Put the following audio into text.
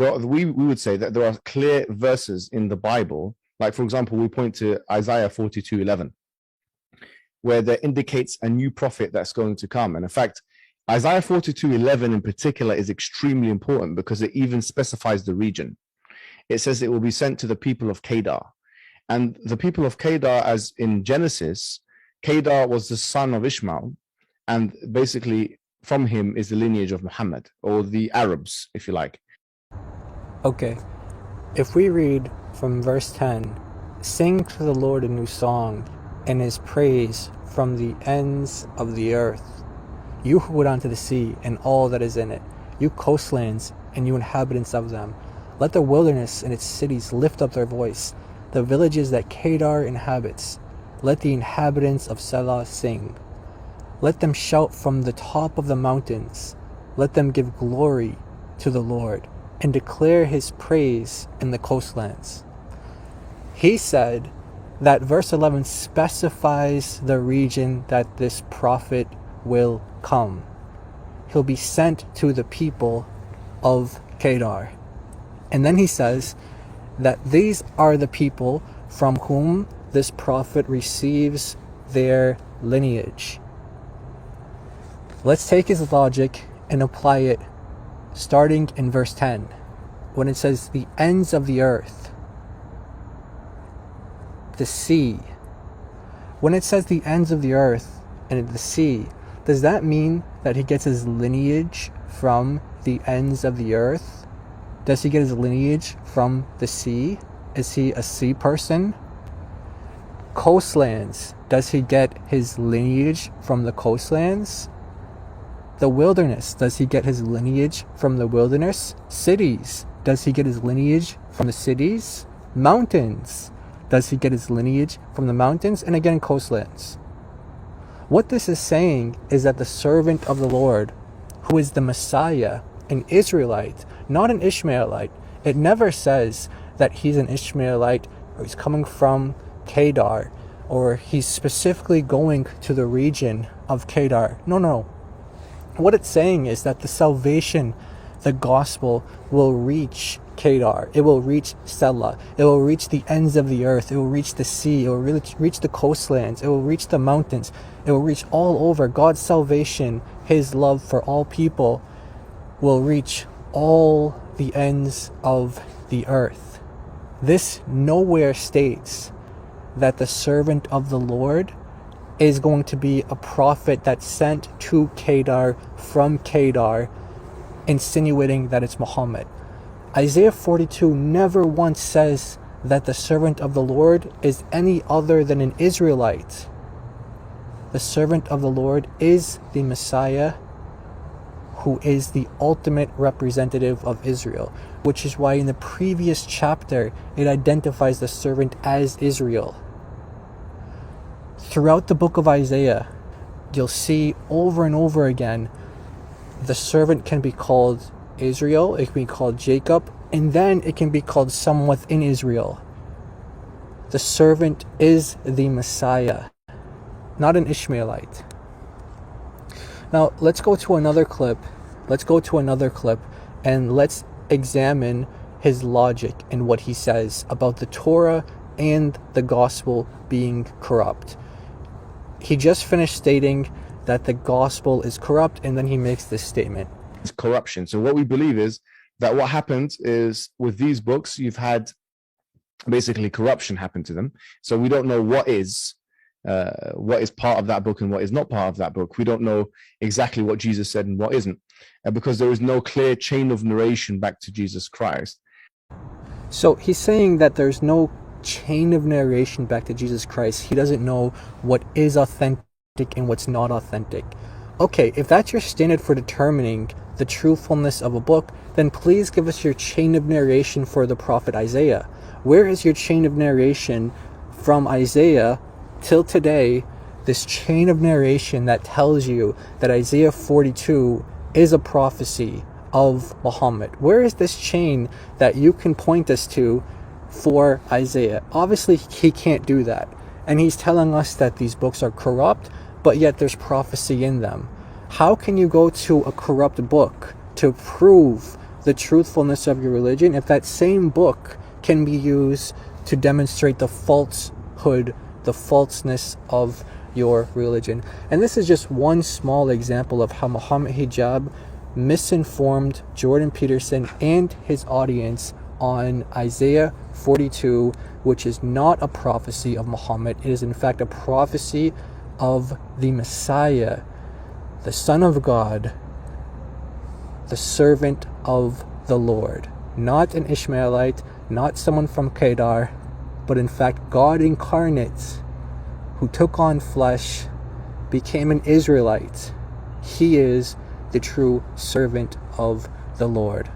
we would say that there are clear verses in the Bible, like for example, we point to Isaiah 42:11, where there indicates a new prophet that's going to come. And in fact, Isaiah 42:11 in particular is extremely important because it even specifies the region. It says it will be sent to the people of Kedar. And the people of Kedar, as in Genesis, Kedar was the son of Ishmael, and basically from him is the lineage of Muhammad, or the Arabs, if you like. Okay, if we read from verse 10, sing to the Lord a new song, and his praise from the ends of the earth. You who go down to the sea and all that is in it, you coastlands and you inhabitants of them. Let the wilderness and its cities lift up their voice, the villages that Kedar inhabits. Let the inhabitants of Selah sing. Let them shout from the top of the mountains. Let them give glory to the Lord and declare his praise in the coastlands. He said that verse 11 specifies the region that this prophet will come. He'll be sent to the people of Kedar. And then he says that these are the people from whom this prophet receives their lineage. Let's take his logic and apply it starting in verse 10, when it says the ends of the earth, the sea. When it says the ends of the earth and the sea, does that mean that he gets his lineage from the ends of the earth? Does he get his lineage from the sea? Is he a sea person? Coastlands, does he get his lineage from the coastlands? The wilderness, does he get his lineage from the wilderness? Cities, does he get his lineage from the cities? Mountains, does he get his lineage from the mountains? And again, coastlands. What this is saying is that the servant of the Lord, who is the Messiah, an Israelite, not an Ishmaelite. It never says that he's an Ishmaelite or he's coming from Kedar or he's specifically going to the region of Kedar. No. What it's saying is that the salvation, the gospel, will reach Kedar. It will reach Selah. It will reach the ends of the earth. It will reach the sea. It will reach the coastlands. It will reach the mountains. It will reach all over. God's salvation, his love for all people, will reach all the ends of the earth. This nowhere states that the servant of the Lord is going to be a prophet that's sent to Kedar from Kedar, insinuating that it's Muhammad. Isaiah 42 never once says that the servant of the Lord is any other than an Israelite. The servant of the Lord is the Messiah, who is the ultimate representative of Israel, which is why in the previous chapter it identifies the servant as Israel. Throughout the book of Isaiah, you'll see over and over again the servant can be called Israel, it can be called Jacob, and then it can be called someone within Israel. The servant is the Messiah, not an Ishmaelite. Now, let's go to another clip. And let's examine his logic and what he says about the Torah and the gospel being corrupt. He just finished stating that the gospel is corrupt, and then he makes this statement. It's corruption. So what we believe is that what happens is with these books, you've had basically corruption happen to them. So we don't know what is part of that book and what is not part of that book. We don't know exactly what Jesus said and what isn't, because there is no clear chain of narration back to Jesus Christ. So he's saying that there's no chain of narration back to Jesus Christ. He doesn't know what is authentic and what's not authentic. Okay, if that's your standard for determining the truthfulness of a book, then please give us your chain of narration for the prophet Isaiah. Where is your chain of narration from Isaiah till today, this chain of narration that tells you that Isaiah 42 is a prophecy of Muhammad? Where is this chain that you can point us to for Isaiah? Obviously, he can't do that. And he's telling us that these books are corrupt, but yet there's prophecy in them. How can you go to a corrupt book to prove the truthfulness of your religion if that same book can be used to demonstrate the falsehood, the falseness of your religion? And this is just one small example of how Muhammad Hijab misinformed Jordan Peterson and his audience on Isaiah 42, which is not a prophecy of Muhammad. It is in fact a prophecy of the Messiah, the Son of God, the servant of the Lord. Not an Ishmaelite, not someone from Kedar, but in fact God incarnate, who took on flesh, became an Israelite. He is the true servant of the Lord.